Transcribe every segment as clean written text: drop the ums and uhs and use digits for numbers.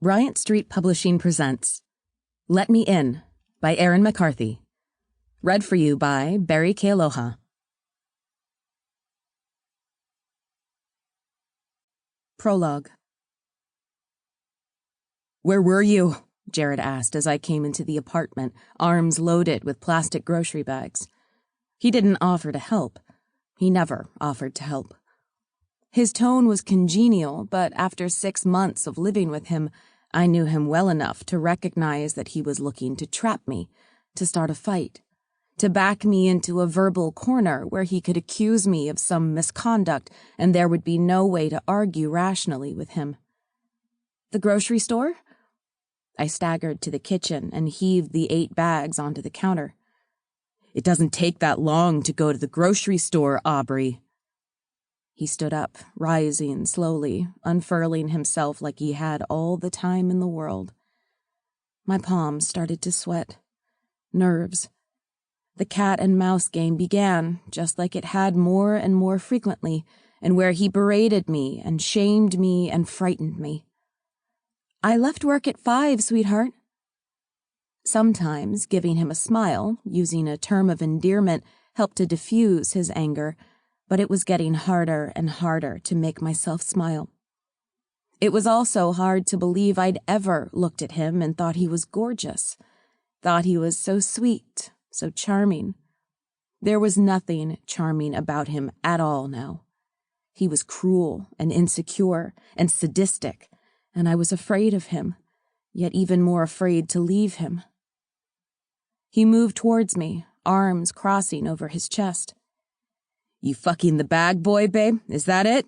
Bryant Street Publishing presents Let Me In by Erin Mccarthy. Read for you by Barrie Kealoha. Prologue. "Where were you?" Jared asked as I came into the apartment, arms loaded with plastic grocery bags. He didn't offer to help. He never offered to help. His tone was congenial, but after 6 months of living with him, I knew him well enough to recognize that he was looking to trap me, to start a fight, to back me into a verbal corner where he could accuse me of some misconduct and there would be no way to argue rationally with him. The grocery store? I staggered to the kitchen and heaved the 8 bags onto the counter. "It doesn't take that long to go to the grocery store, Aubrey." He stood up, rising slowly, unfurling himself like he had all the time in the world. My palms started to sweat. Nerves. The cat and mouse game began, just like it had more and more frequently, and where he berated me and shamed me and frightened me. "I left work at 5, sweetheart." Sometimes giving him a smile, using a term of endearment, helped to diffuse his anger, but it was getting harder and harder to make myself smile. It was also hard to believe I'd ever looked at him and thought he was gorgeous, thought he was so sweet, so charming. There was nothing charming about him at all now. He was cruel and insecure and sadistic, and I was afraid of him, yet even more afraid to leave him. He moved towards me, arms crossing over his chest. "You fucking the bag boy, babe? Is that it?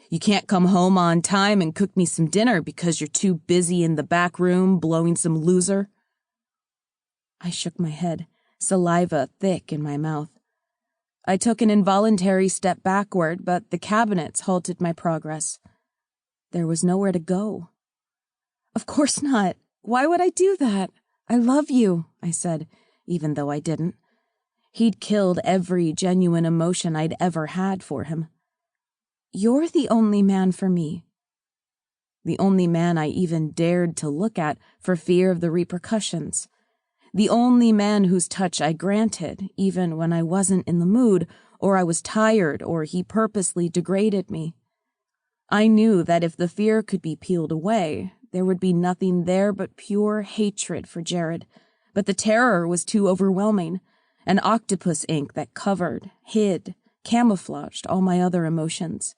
You can't come home on time and cook me some dinner because you're too busy in the back room blowing some loser?" I shook my head, saliva thick in my mouth. I took an involuntary step backward, but the cabinets halted my progress. There was nowhere to go. "Of course not. Why would I do that? I love you," I said, even though I didn't. He'd killed every genuine emotion I'd ever had for him. "You're the only man for me." The only man I even dared to look at for fear of the repercussions. The only man whose touch I granted, even when I wasn't in the mood, or I was tired, or he purposely degraded me. I knew that if the fear could be peeled away, there would be nothing there but pure hatred for Jared, but the terror was too overwhelming. An octopus ink that covered, hid, camouflaged all my other emotions.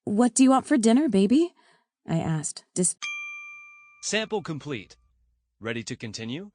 "What do you want for dinner, baby?" I asked. Sample complete. Ready to continue?